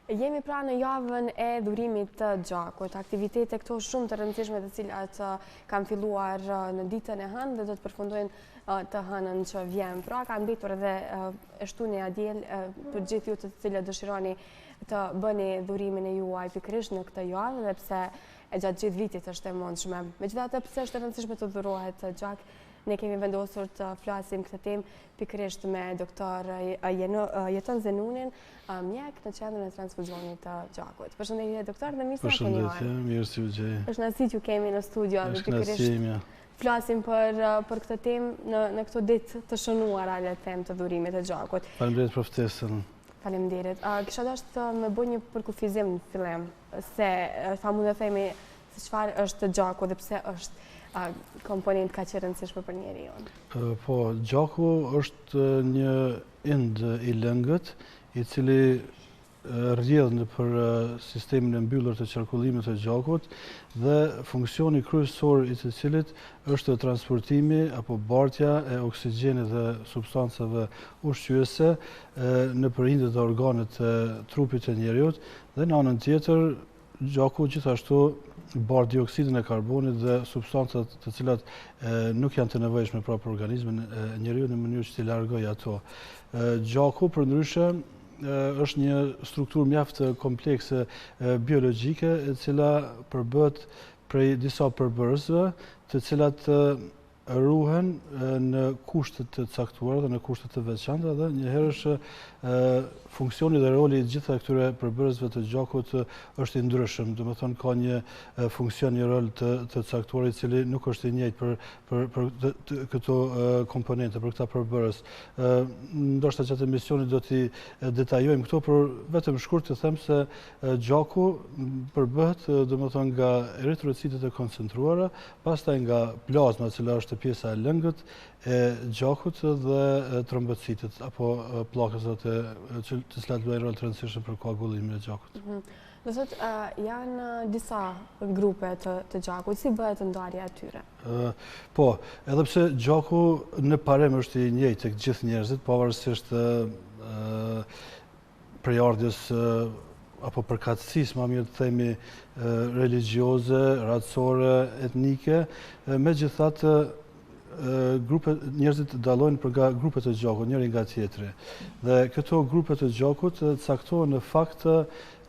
Jemi pra në javën e dhurimit të gjakut, aktivitete këto shumë të rëndësishme të cilat kanë filluar në ditën e hënë dhe do të përfundojnë të hënën që vjen. Pra kanë mbetur edhe e shtunia diel për gjithë ju të cilët dëshironi të bëni dhurimin e juaj pikërisht në këtë javë dhe pse e gjatë gjithë vitit është e mundshme. Megjithatë, pse është e rëndësishme të dhurohet gjak, ne kemi vendosur të flasim këtë temë pikërisht me doktor Jeton Zenunin, mjek në qendrën e transfuzionit të gjakut. Përshëndetje doktor dhe mirë se na keni ardhur. Përshëndetje, mirë si u gjej. Është kënaqësi që kemi në studio dhe pikërisht flasim për këtë temë në këto ditë të shënuara le të them të dhurimit të gjakut. Faleminderit për ftesën. Faleminderit. Kisha dashur të më bëj një përkufizim në fillim se sa mund të themi se çfarë është gjaku dhe pse është komponent kaq e rëndësishme për njeriu. Po, gjaku është një ind i lëngët i cili rrjedh nëpër sistemin e mbyllur të qarkullimit të gjakut dhe funksioni kryesor i të cilit është transportimi apo bartja e oksigjenit dhe substancave ushqyese nëpër indet dhe organet e trupit të njeriut dhe në anën tjetër gjaku gjithashtu bar dioksidin e karbonit dhe substancat të cilat nuk janë të nevojshme pra për organizmin e njeriut në mënyrë që t'i largojë ato. Gjaku përndryshe është një strukturë mjaft komplekse biologjike e cila përbëhet prej disa përbërësve të cilat ruhen në kushte të caktuara dhe në kushte të veçanta dhe njëherësh funksioni dhe roli i gjitha këtyre përbërësve të gjakut është i ndryshëm, do të thonë ka një funksion, një rol të caktuar i cili nuk është i njëjtë për këto komponente, për këta përbërës. Ndoshta gjatë emisionit do t'i detajojmë këto, por vetëm shkurt të them se gjaku përbëhet, do të thonë, nga eritrocitet e koncentruara, pastaj nga plazma, e cila është pjesa e lëngët e gjakut dhe trombocitet apo pllakës të cilat luajnë rol të rëndësishëm për koagullimin e gjakut. Do thotë janë disa grupe të gjakut, si bëhet ndarja e tyre? Po, edhe pse gjaku në parem është i njëjtë tek gjithë njerëzit, pavarësisht prejardhjes apo përkatësisë, më mirë të themi, religjioze, racore, etnike, megjithatë njerëzit dallojnë nga grupet e gjakut, njëri nga tjetri. Dhe këto grupe të gjakut caktohen në fakt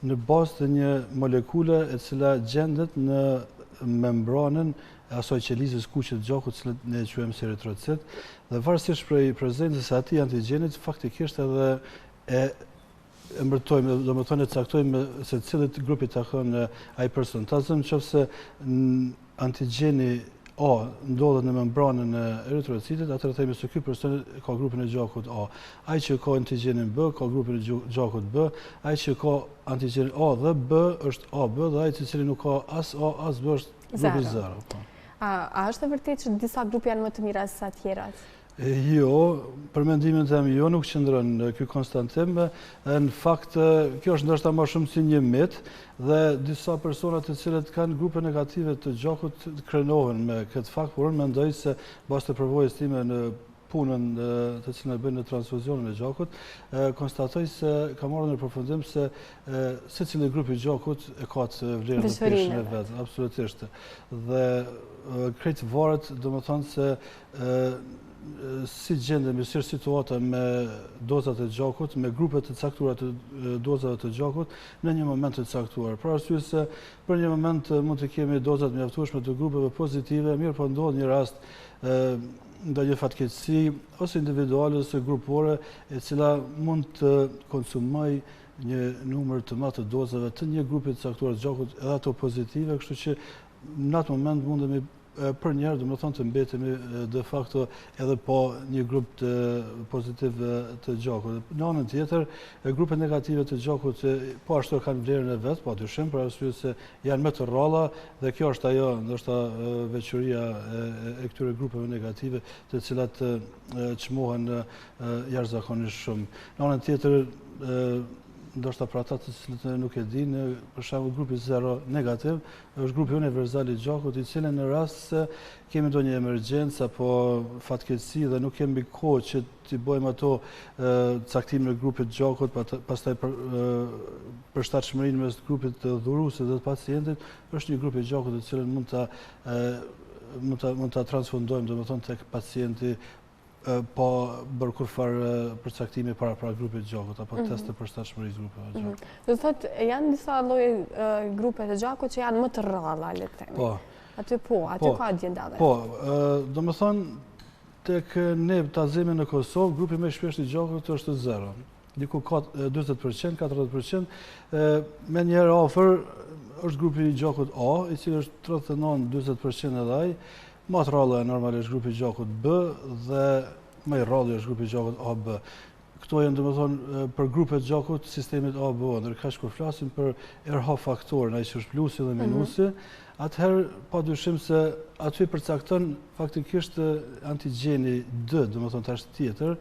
në bazë të një molekule e cila gjendet në membranën e asaj qelizës kuqe të gjakut, që ne e quajmë si eritrocit, dhe varësisht prej prezencës së atij antigjenit, faktikisht edhe e emërtojmë, do të thonë e caktojmë se cilët grupi takon ai person. Ta zëmë nëse antigjeni A ndodhet në membranën e eritrocitit, atëherë themi se ky person ka grupin e gjakut A. Ai që ka antigjenin B ka grupin e gjakut B, ai që ka antigjenin A dhe B është AB dhe ai i cili nuk ka as A as B është grupi 0. A është e vërtetë që disa grupe janë më të mira se sa të tjerat? Jo, për mendimin tim jo, nuk qëndron ky konstatim. Në fakt, kjo është ndoshta më shumë si një mit dhe disa persona të cilët kanë grupe negative të gjakut krenohen me këtë fakt, por unë mendoj se bazë të përvojës time në punën të cilën e bëjnë në transfuzionin e gjakut, konstatoj se kam marrë në përfundim se secili grup i gjakut e ka të vlerën e peshin e vet, absolutisht. Dhe krejt varet, domethënë se si gjendemi, si është situata me dozat e gjakut, me grupet të caktuara të dozave të gjakut në një moment të caktuar. Për arsye se për një moment mund të kemi dozat mjaftueshme të grupeve pozitive, mirë po ndodh një rast ndonjë fatkeqësi ose individuale ose grupore e cila mund të konsumojë një numër të madh të dozave të një grupi të caktuar të gjakut, edhe ato pozitive, kështu që në atë moment mundemi për njerë, do më thonë të mbetemi de facto edhe po një grup të pozitiv të gjakut. Në anën tjetër, grupe negative të gjakut po ashtu kanë vlerën e vetë, po dyshim, për arsye se janë më të rralla dhe kjo është ajo, ndoshta veçuria e këtyre grupeve negative të cilat çmohen jashtëzakonisht shumë. Në anën tjetër, ndoshta për ata të cilët nuk e dinë, për shembull grupi 0 negativ është grupi universal i gjakut, i cili në rast se kemi ndonjë emergjencë apo fatkeqësi dhe nuk kemi kohë që t'i bëjmë ato caktimin e grupit gjakut, pastaj përshtatshmërinë mes grupit dhuruesit dhe të pacientit, është një grup i gjakut i cili mund ta transfundojmë, domethënë tek pacienti pa bërë kurfar përcaktimi para grupit gjakut apo test të përshtatshmërisë grupeve gjakut. Do të thotë janë disa lloje grupe të gjakut që janë më të rralla, le të themi. Po. Aty ka gjendave. Po, domethënë tek ne tazemi në Kosovë, grupi më i shpeshtë i gjakut është 0. Diku ka 40%, 40%, me njerë afër është grupi i gjakut A, i cili është 39-40% edhe ai. Më të rrallë normalisht grupi i gjakut B dhe më i rrallë është grupi i gjakut AB. Këto janë domethënë për grupet gjakut sistemit ABO, ndërkaq kur flasim për RH faktorin, ai që është plusi dhe minusi, atëherë padyshim se aty përcakton faktikisht antigjeni D, domethënë tash tjetër,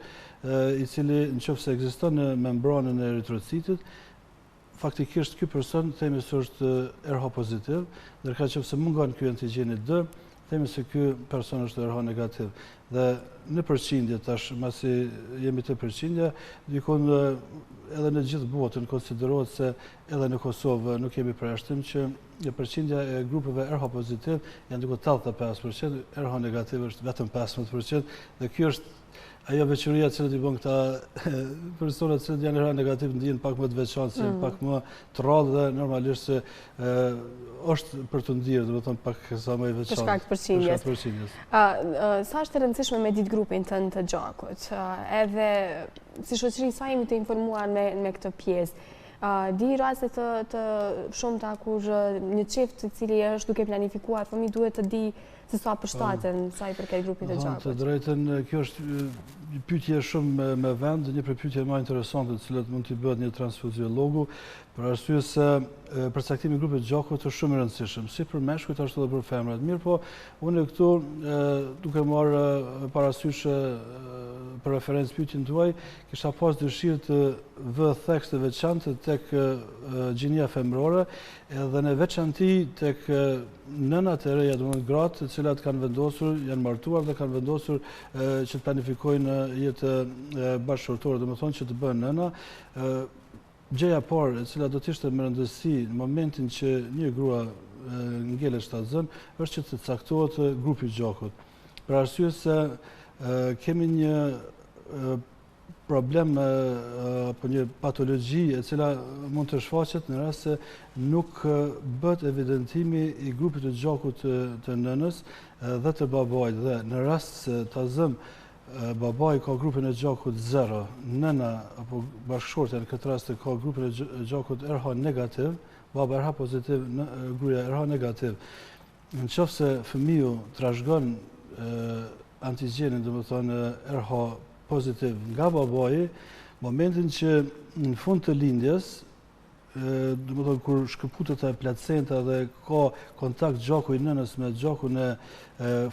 i cili nëse ekziston në membranën e eritrocitit, faktikisht ky person themi se është RH pozitiv, ndërkaq nëse mungon ky antigjeni D, themi se ky person është RH negativ. Dhe në përqindje tash, masi jemi të përqindje, dikon edhe në gjithë botën konsiderohet se edhe në Kosovë nuk kemi përjashtim që përqindja e grupeve RH pozitiv janë diku 85%, RH negativ është vetëm 15%, dhe kjo është ajo veçoria që i bën këta personat që janë RH negativ ndihen pak më të veçantë, pak më të rrallë dhe normalisht se është për të ndier, domethënë pak sa më i veçantë. Për shkak të përqindjes. Sa është e rëndësishme me ditë grupin tënd të gjakut? Edhe si shoqëri sa jemi të informuar me këtë pjesë? Di raste të shumta kur një çift i cili është duke planifikuar fëmijë duhet të di se sa përshtaten sa i përket grupit të gjakut. Të drejtën, kjo është një pyetje shumë me vend, një prej pyetjeve më interesante të cilat mund t'i bëhet një transfuziologu, për arsye se përcaktimi i grupit të gjakut është shumë i rëndësishëm, si për meshkujt ashtu edhe për femrat. Mirë po, unë këtu duke marrë parasysh për referencë pyetjen tuaj, kisha pas dëshirë të vë theks të veçantë tek gjinia femrore, edhe në veçanti tek nënat e reja, domethënë gratë të cilat kanë vendosur, janë martuar dhe kanë vendosur që të planifikojnë jetë bashkëshortore, domethënë që të bëhen nëna. Gjëja parë e cila do të ishte me rëndësi në momentin që një grua ngelet shtazën është që të caktohet grupi i gjakut. Për arsye se kemi një problem apo një patologji e cila mund të shfaqet në rast se nuk bëhet evidentimi i grupit të gjakut të nënës dhe të babait, dhe në rast se ta zëm babai ka grupin e gjakut 0, nëna apo bashkëshortja në këtë rast ka grupin e gjakut RH negativ, baba RH pozitiv, gruaja RH negativ. Nëse fëmiu trashëgon antigjenin, domethënë RH pozitiv nga babai, momentin që në fund të lindjes, domethënë kur shkëputet e placenta dhe ka kontakt gjaku i nënës me gjakun e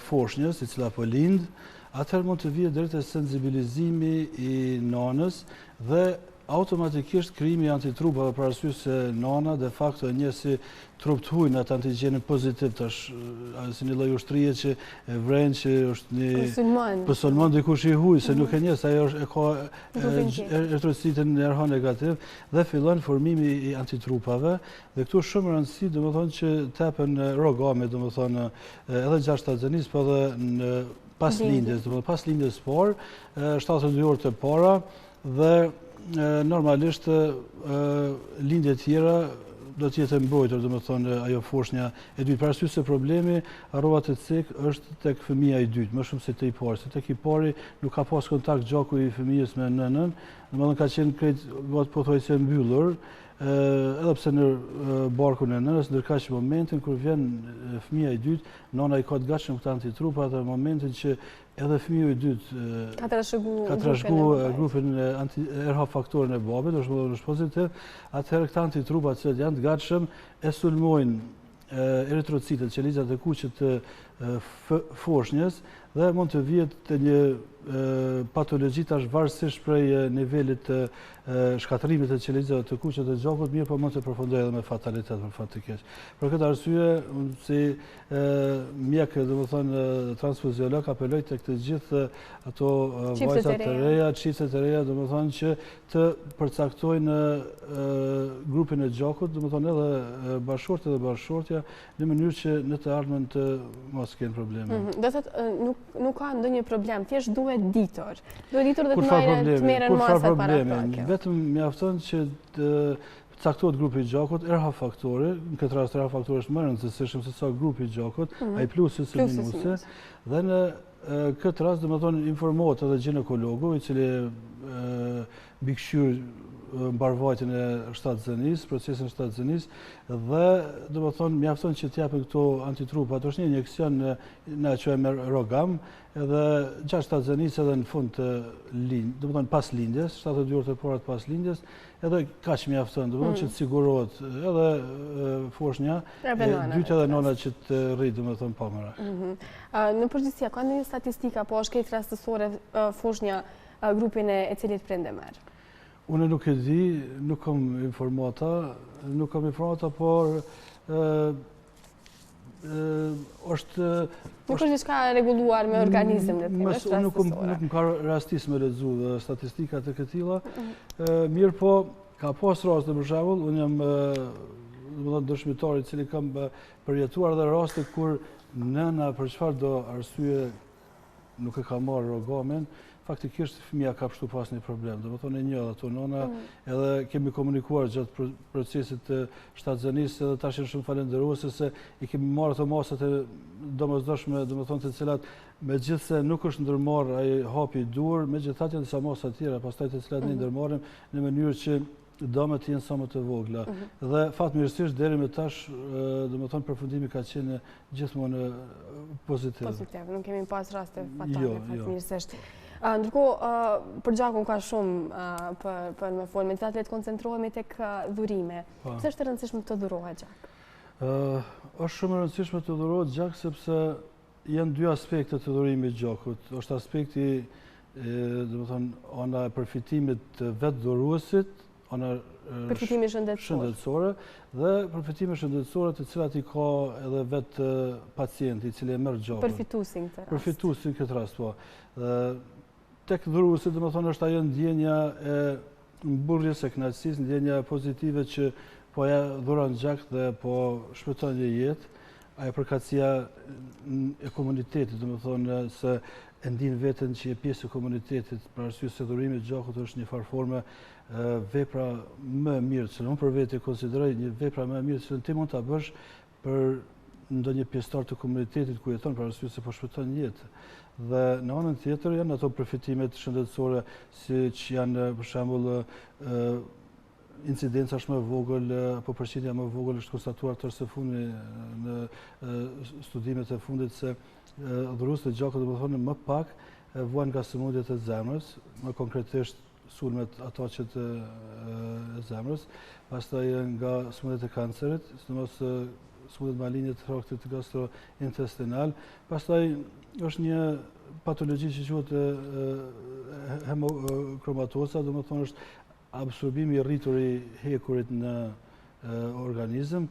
foshnjës, i cila po lind, atëherë mund të vijë deri te sensibilizimi i nanës dhe automatikisht krijimi i antitrupave, për arsye se nana de facto e njeh si trup të huaj atë antigjenin pozitiv, tash si një lloj ushtrie që e vren, që është një sulmon dikush i huaj, se nuk e njeh se ajo e ka eritrocitin RH negativ dhe fillon formimi i antitrupave, dhe këtu është shumë e rëndësishme domethënë që tepen rrogami, domethënë edhe gjatë shtatëzanis, po edhe pas lindjes, domethënë pas lindjes parë, 72 orë të para, dhe normalisht lindje tjera do të jetë mbrojtur, domethënë ajo foshnja e dytë. Për arsye se problemi harrova të cek është tek fëmia i dytë, më shumë se te i pari, se tek i pari nuk ka pas kontakt gjaku i fëmijës me nënën, domethënë ka qenë krejt pothuajse mbyllur, edhe pse në barkun e nënës, ndërkaq që momentin kur vjen fëmia i dytë, nana i ka të gatshëm këta antitrupa, dhe momentin që edhe fëmiu i dytë ka trashëguar grupin RH faktorin e babait, është pozitiv, atëherë këta antitrupa që janë të gatshëm e sulmojnë eritrocitet, qelizat e kuqe të foshnjës dhe mund të vihet të një patologji tash varësisht prej nivelit të shkatërimit të qelizave të kuqe të gjakut, mirë po mund të përfundojë edhe me fatalitet për fat të keq. Për këtë arsye, si mjek, domethënë transfuziolog, apeloj tek të gjithë ato vajzat të reja, çiftet të reja, domethënë që të përcaktojnë grupin e gjakut, domethënë edhe bashkëshortë dhe bashkëshortja, në mënyrë që në të ardhmen të mos kenë probleme. Do të thotë nuk ka ndonjë problem, thjesht duhet ditur. Duhet ditur dhe të merren masat para praktikës. Vetëm mjafton që të caktohet grupi i gjakut, RH faktori, në këtë rast RH faktori është më rëndësishëm se sa grupi i gjakut, ai plusi së minusi, dhe në këtë rast domethënë informohet edhe ginekologu i cili mbikëqyr mbarvajtjen e shtatzënisë, procesin e shtatzënisë, dhe domethënë mjafton që t'japin këto antitrupa. Ato është një injeksion na quajmë Rogam, edhe gjatë shtatzënisë edhe në fund të domethënë pas lindjes, 72 orë të para pas lindjes, edhe kaq mjafton, domethënë që të sigurohet edhe foshnja, dytë edhe nëna që të rritë domethënë pa mëra. Në përgjithësi, ka ndonjë statistika, po është këtë rastësore foshnja grupin e cilit prindë merr? Unë nuk e di, nuk kam informata, por është... Nuk është diçka reguluar me organizëm në tim, është rastësore. Nuk më ka rastis me lexu dhe statistikat e këtilla, mirë po, ka pas raste për shembull, unë jam dëshmitar i cili kam përjetuar dhe raste kur nëna për çfarëdo arsye nuk e ka marrë Rogamin, faktikisht fëmija ka pështu pas një problem. Domethënë e njeh ato nëna, edhe kemi komunikuar gjatë procesit të shtatzënisë, edhe tash janë shumë falendëruese se i kemi marrë ato masat e domosdoshme, domethënë të cilat megjithse nuk është ndërmarrë ai hapi i dur, megjithatë janë disa masa të tjera, pastaj të cilat ne ndërmarrim në mënyrë që dëmet jenë sa më të vogla. Dhe fatmirësisht deri më tash, domethënë përfundimi ka qenë gjithmonë pozitiv. Pozitiv, nuk kemi pas raste fatale, fatmirësisht. Ndërkohë, për gjakun ka shumë për me folë, me të le të koncentrohemi tek dhurime. Pse është e rëndësishme të dhurohet gjak? Është shumë e rëndësishme të dhurohet gjak sepse janë dy aspekte të dhurimit gjakut. Është aspekti, domethënë, ana e përfitimit të vetë dhuruesit, ana përfitimi shëndetësore dhe përfitimi shëndetësore të cilat i ka edhe vetë pacienti i cili e merr gjakun. Përfituesin këtë rast. Përfituesin këtë rast, po. Tek dhuruesi, domethënë, është ajo ndjenja e mburrjes së kënaqësisë, ndjenja pozitive që po ja dhuron gjak dhe po shpëton një jetë, ajo përkatësia e komunitetit, domethënë se e ndin veten që je pjesë e komunitetit, për arsye se dhurimi i gjakut është një farforme vepra më e mirë, që unë për vetë e konsideroj një vepra më e mirë që ti mund ta bësh për ndonjë pjesëtar të komunitetit ku jeton, për arsye se po shpëton jetë. Dhe në anën tjetër janë ato përfitimet shëndetësore, siç janë për shembull incidenca është më e vogël, apo përqindja më e vogël është konstatuar tërë së fundi në studimet e fundit se dhuruesit e gjakut domethënë më pak vuajnë nga sëmundjet e zemrës, më konkretisht sulmet ato që të zemrës, pastaj nga sëmundjet e kancerit, sidomos sëmundjet maligne të traktit gastrointestinal, pastaj është një patologji që quhet hemokromatose, domethënë është absorbimi i rritur i hekurit në organizëm,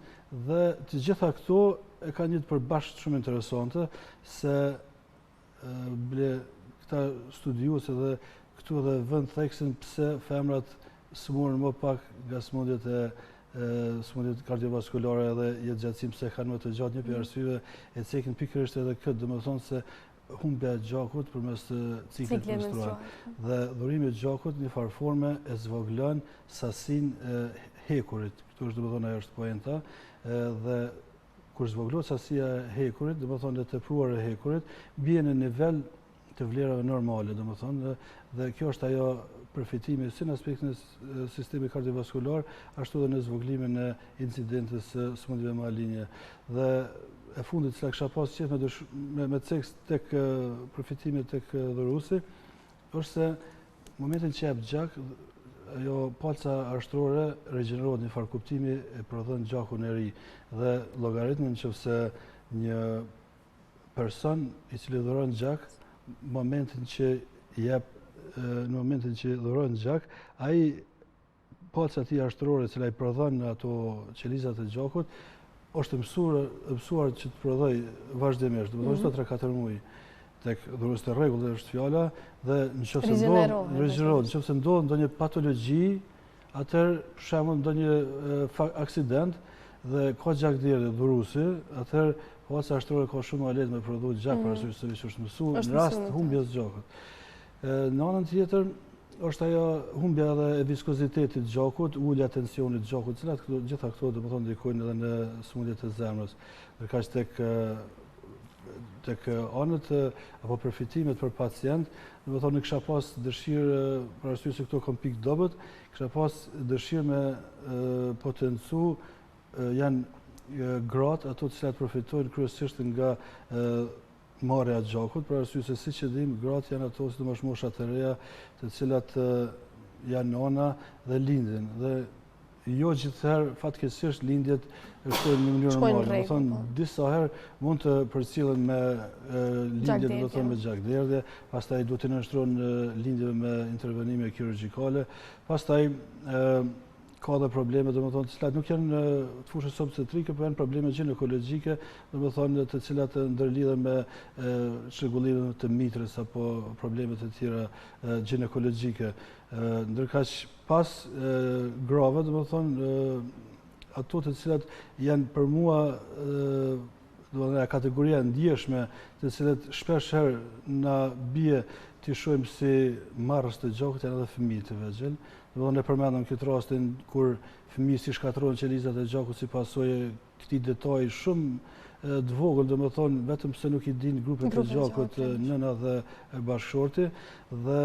dhe të gjitha këto e kanë një të përbashkët shumë interesante se këta studiuese dhe këtu edhe vënd theksin pse femrat smuren më pak nga sëmundjet kardiovaskulare dhe jetëgjatësim pse kanë më të gjatë. Një për arsyeve e cekin pikërisht edhe këtë, domethënë se humbja e gjakut përmes ciklit menstrual. Dhe dhurimi i gjakut në farforme e zvogëlon sasinë e hekurit. Këtu është domethënë ajo është poenta, dhe kur zvogëlohet sasia e hekurit, domethënë e tepruar e hekurit, bie në nivel të vlerave normale, domethënë, dhe kjo është ajo përfitimi si në aspektin e sistemit kardiovaskular, ashtu edhe në zvogëlimin e incidentës së sëmundjeve maligne. Dhe e fundit që kisha pas qef me ceks tek përfitimi tek dhuruesi, është se në momentin që jep gjak, ajo palca arshtrore regjenerohet në farë kuptimi e prodhon gjakun e ri. Dhe llogaritmin nëse një person i cili dhuron gjak, në momentin që dhuron gjak, ai paca ti ashtrore cila i prodhon ato qelizat e gjakut, është mësuar që të prodhoj vazhdimisht, do të thotë 3-4 muaj tek dhurues të rregull është fjala, dhe nëse ndodh ndonjë patologji, atëherë për shembull ndonjë aksident dhe ka gjak deri dhuruesi, atëherë paca ashtrore ka shumë më lehtë me prodhu gjak për arsye se është mësuar në rast humbjes së gjakut. Në anën tjetër është ajo humbja edhe e viskozitetit të gjakut, ulja e tensionit të gjakut, gjitha këto domethënë ndikojnë edhe në sëmundjet e zemrës. Ndërkaq tek anët apo përfitimet për pacient, domethënë kisha pas dëshirë, për arsye se këto kanë pikë dobët, kisha pas dëshirë me potencu janë gratë ato të cilat përfitojnë kryesisht nga marrja e gjakut, për arsye se siç e dim, gratë janë ato sidomos moshat e reja, të cilat janë nana dhe lindin. Dhe jo gjithëherë fatkeqësisht lindjet shkojnë në mënyrë normale. Do të thonë disa herë mund të përcjellen me lindje, do të thonë me gjakderdhje, pastaj duhet të nënshtrohen lindjeve me intervenime kirurgjikale, pastaj ka dhe probleme, domethënë, të cilat nuk janë të fushës obstetrike, por janë probleme ginekologjike, domethënë, të cilat ndërlidhen me çrregullimin të mitrës apo probleme të tjera ginekologjike. Ndërkaq pas grave, domethënë, ato të cilat janë për mua domethënë kategoria ndjeshme, të cilat shpesh herë na bie të shohim si marrës të gjakut, janë edhe fëmijët e vegjël. Ne përmendëm këtë rastin kur fëmijë si shkatërrohen qelizat e gjakut si pasojë këtij detaji shumë të vogël, domethënë vetëm se nuk i din grupet e gjakut nëna dhe bashkëshorti, dhe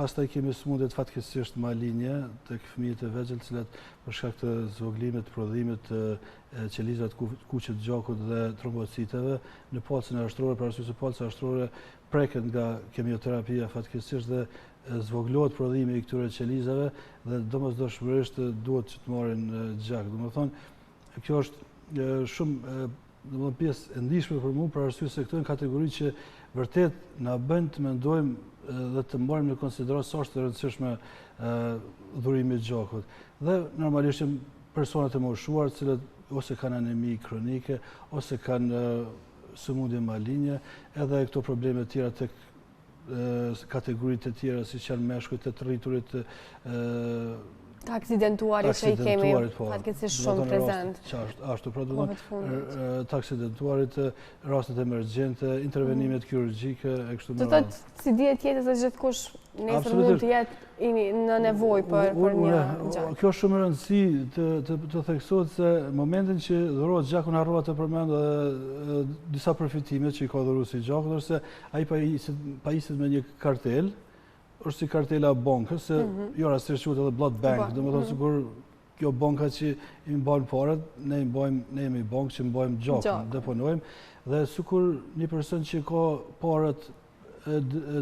pastaj kemi sëmundje fatkeqësisht malinje tek fëmijët e vegjël, të cilat për shkak të zvogëlimit, prodhimit të qelizave të kuqe të gjakut dhe trombociteve në palcën e ashtrore, për arsye se palca ashtrore preket nga kemioterapia fatkeqësisht dhe zvogëlohet prodhimi i këtyre qelizave dhe domosdoshmërisht duhet që të marrin gjak. Domethënë, kjo është shumë pjesë e ndihshme për mua, për arsye se këto janë kategori që vërtet na bëjnë të mendojmë dhe të marrim në konsiderat sa është e rëndësishme dhurimi i gjakut. Dhe normalisht janë personat e moshuar, të cilët ose kanë anemi kronike, ose kanë sëmundje malinje, edhe këto probleme të tjera tek kategoritë të tjera, siç janë meshkujt e të rriturit, të aksidentuarit që i kemi fatkeqësisht shumë prezent. Ashtu, pra do të aksidentuarit, rastet emergjente, intervenimet kirurgjike e kështu me radhë. Do thotë si dihet tjetër se gjithkush nesër mund të jetë në nevojë për një gjak. Kjo është shumë e rëndësishme të theksohet se momentin që dhurohet gjaku, harrova të përmend disa përfitime që i ka dhuruesi i gjakut, ose ai pajiset me një kartel, është si kartela bankës, se jo rastisht quhet edhe blood bank, domethënë sikur kjo banka që i mban parat, ne jemi bankë që mbajmë gjakun, deponojmë, dhe sikur një person që ka parat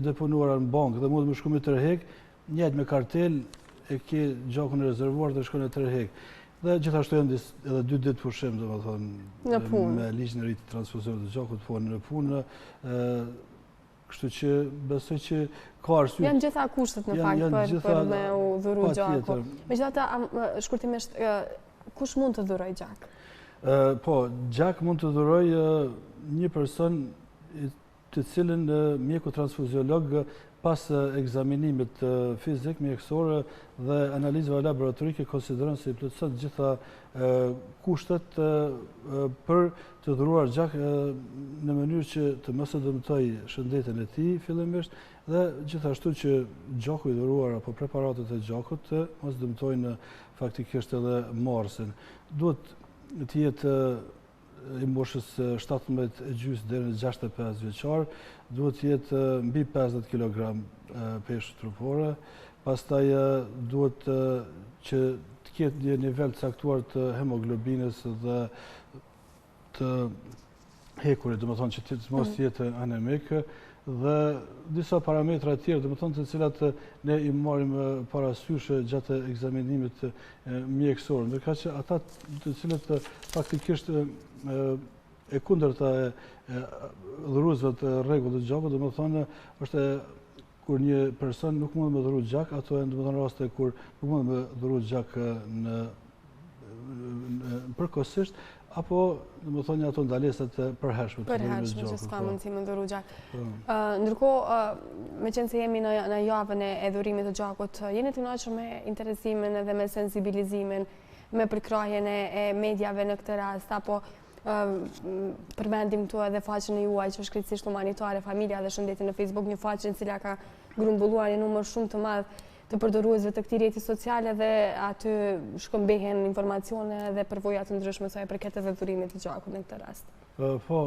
deponuara në bankë dhe mund të më shkojë tërheq, njëjtë me kartel e ke gjakun e rezervuar dhe shkon e tërheq. Dhe gjithashtu janë edhe 2 ditë pushim, domethënë, me ligjin e ri të transfuzion të gjakut, po në punë. Kështu që besoj që ka arsye. Janë gjitha kushtet në fakt për me u dhuru gjaku. Megjithatë, shkurtimisht, kush mund të dhuroj gjak? Po, gjak mund të dhuroj një person të cilin mjeku transfuziolog pas ekzaminimit fizik, mjekësor dhe analizave laboratorike konsideron se i plotëson gjitha kushtet për të dhuruar gjak në mënyrë që të mos e dëmtoj shëndetin e tij fillimisht, dhe gjithashtu që gjaku i dhuruar apo preparatet e gjakut të mos dëmtojnë faktikisht edhe marrësin. Duhet të jetë i moshës 17,5 deri në 65 vjeçar, duhet të jetë mbi 50 kg peshë trupore, pastaj duhet që të ketë një nivel të caktuar të hemoglobinës dhe të hekurit, domethënë që të mos jetë anemik, dhe disa parametra të tjerë, domethënë të cilat ne i marrim parasysh gjatë ekzaminimit mjekësor, ndërkaq që ata të cilët faktikisht e kundërta e dhuruesve të rregullt të gjakut, domethënë është kur një person nuk mund të dhurojë gjak, ato janë domethënë raste kur nuk mund të dhurojë gjak përkohësisht, apo domethënë ato ndalesat e përhershme të dhurimit të që gjakut. s'ka mundësi me dhuru gjak. Ndërkohë, meqense jemi në javën e dhurimit të gjakut, jeni të kënaqur me interesimin edhe me sensibilizimin, me përkrahjen e mediave në këtë rast, apo përmendim këtu edhe faqen e juaj që është krejtësisht humanitare, familja dhe shëndeti në Facebook, një faqe në cila ka grumbulluar një numër shumë të madh të përdoruesve të këtij rrjeti sociale dhe aty shkëmbehen informacione dhe përvoja të ndryshme sa i përket edhe dhurimit të gjakut në këtë rast. Po,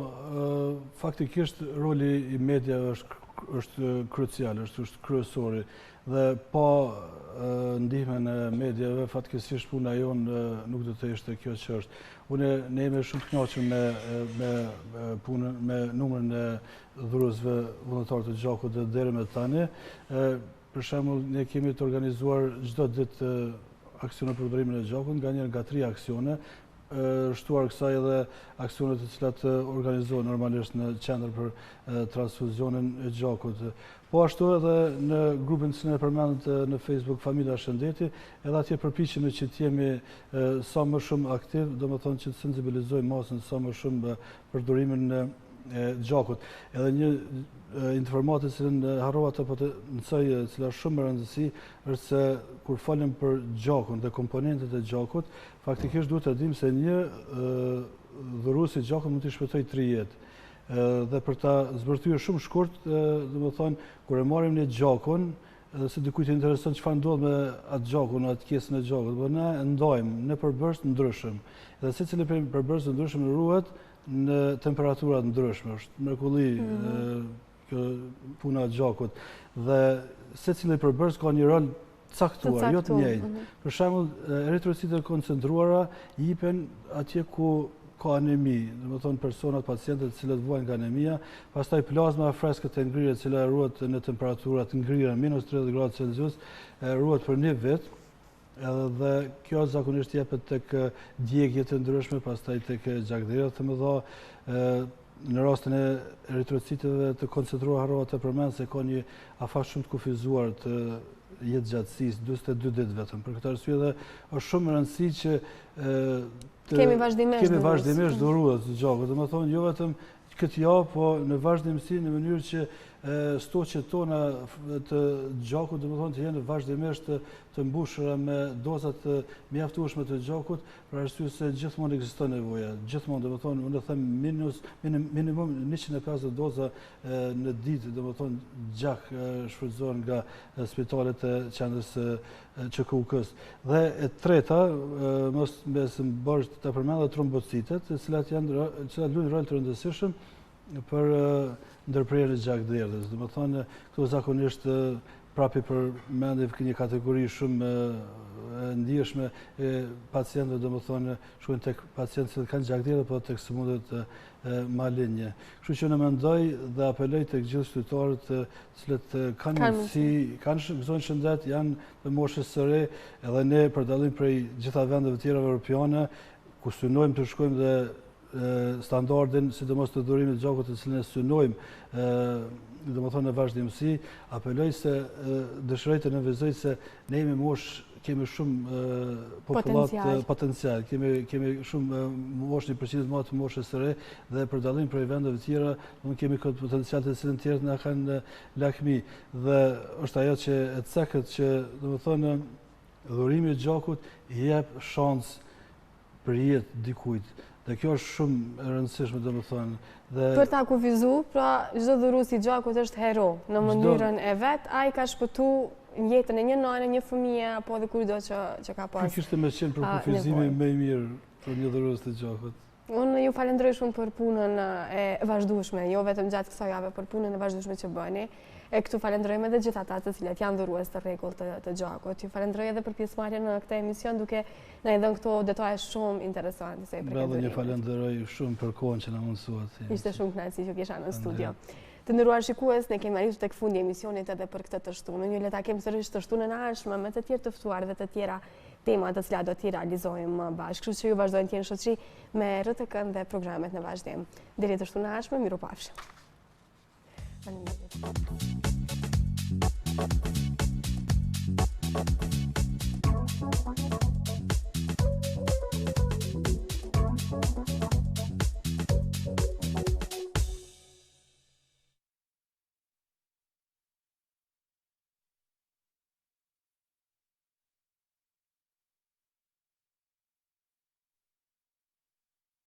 faktikisht roli i mediave është krucial, është kryesor dhe pa ndihmën e mediave fatkesisht puna jonë nuk do të ishte kjo që është. Ne jemi shumë të kënaqur me punën, me numrin e dhuruesve vullnetar të gjakut deri më tani. Për shembull, ne kemi të organizuar çdo ditë aksione për dhurimin e gjakut, nganjëherë nga 3 aksione, shtuar kësaj edhe aksionet të cilat organizohen normalisht në qendër për transfuzionin e gjakut. Po ashtu edhe në grupin që ne përmendët në Facebook Familja Shëndeti, edhe atje përpiqemi që të jemi sa më shumë aktiv, domethënë që të sensibilizojmë masën sa më shumë për dhurimin e gjakut. Edhe një informatë që harrova të po të mësoj, cila shumë e rëndësi, është se kur falim për gjakun dhe komponentet e gjakut, faktikisht duhet të dim se një dhurues i gjakut mund të shpëtojë 3 jetë. Dhe për ta zbërthyer shumë shkurt, domethënë kur e marrim ne gjakun, se dikujt i intereson çfarë ndodh me atë gjakun, atë pjesën e gjakut, po ne e ndajmë në përbërës të ndryshëm. Dhe secili prej përbërës të ndryshëm ruhet në temperatura të ndryshme. Është mrekulli kjo puna e gjakut. Dhe secili përbërës ka një rol caktuar, jo të njëjtë. Për shembull, eritrocitët e koncentruara jipen atje ku ka anemi, domethënë personat, pacientët të cilët vuajnë nga anemia, pastaj plazma freskët e ngrirë, e cila ruhet në temperatura të ngrira -30 gradë Celsius, ruhet për 1 vit, dhe kjo zakonisht jepet tek djegjet e ndryshme, pastaj tek gjakderat të mëdha. Në rastin e eritrocitëve të koncentruar harrova të përmend se ka një afat shumë të kufizuar të jetë gjatësisë, 42 ditë vetëm. Për këtë arsye dhe është shumë e rëndësishme që kemi vazhdimisht dhurues të gjakut. Domethënë jo vetëm këtë javë, po në vazhdimsi në mënyrë që stoqet tona të gjakut domethënë të jenë vazhdimisht të mbushura me doza të mjaftueshme të gjakut, për arsye se gjithmonë ekziston nevoja. Gjithmonë domethënë unë them minimum 150 doza në ditë domethënë gjak shfrytëzohen nga spitalet e qendrës QKUK-s. Dhe e treta, mos më bësh të përmend trombocitet, të cilat luajnë rol të rëndësishëm për ndërprerjen e gjakderdhës. Domethënë këto zakonisht prapi përmendim një kategori shumë e ndjeshme e pacientëve, domethënë shkojnë tek pacientë që kanë gjakderdhë, po tek sëmundjet malinje. Kështu që ne mendoj dhe apeloj tek gjithë qytetarët të cilët kanë mundësi, kanë gëzojnë shëndet, janë të moshës së re, edhe ne për dallim prej gjitha vendeve tjera europiane, ku synojmë të shkojmë dhe standardin, sidomos të dhurimit të gjakut të cilën e synojmë domethënë në vazhdimsi, apeloj se dëshiroj të nënvizoj se ne kemi shumë popullat potencial, kemi shumë moshë, një përqindje të madhe të moshës së re, dhe për dallim prej vendeve tjera, nuk kemi këtë potencial të cilën tjerët na kanë lakmi. Dhe është ajo që e cekët që domethënë dhurimi i gjakut i jep shans për jetë dikujt. Dhe kjo është shumë e rëndësishme, domethënë. Për ta kufizuar, pra çdo dhurues i gjakut është hero në mënyrën e vet, ai ka shpëtuar jetën e një nane, një fëmije, apo edhe kujdo që ka pas. Kishte më qenë për kufizimin më i mirë për një dhurues të gjakut. Unë ju falenderoj shumë për punën e vazhdueshme, jo vetëm gjatë kësaj jave, për punën e vazhdueshme që bëni. E këtu falenderojmë edhe gjithë ata të cilët janë dhurues të rregullt të gjakut. Ju falenderoj edhe për pjesëmarrjen në këtë emision, duke na dhënë këto detaje shumë interesante. Një falenderoj shumë për kohën që na mundsuat. Ishte shumë kënaqësi që kisha në studio. Të nderuar shikues, ne kemi arritur tek fundi i emisionit edhe për këtë të shtunën. Ju le ta kemi sërish të shtunën e ardhshme me të tjerë të ftuar dhe të tjera tema të cilat do t'i realizojmë bashkë. Kështu që ju vazhdojnë të jeni shoqëri me RTK-n dhe programet në vazhdim. Deri të shtunën e ardhshme, mirupafshim. Faleminderit.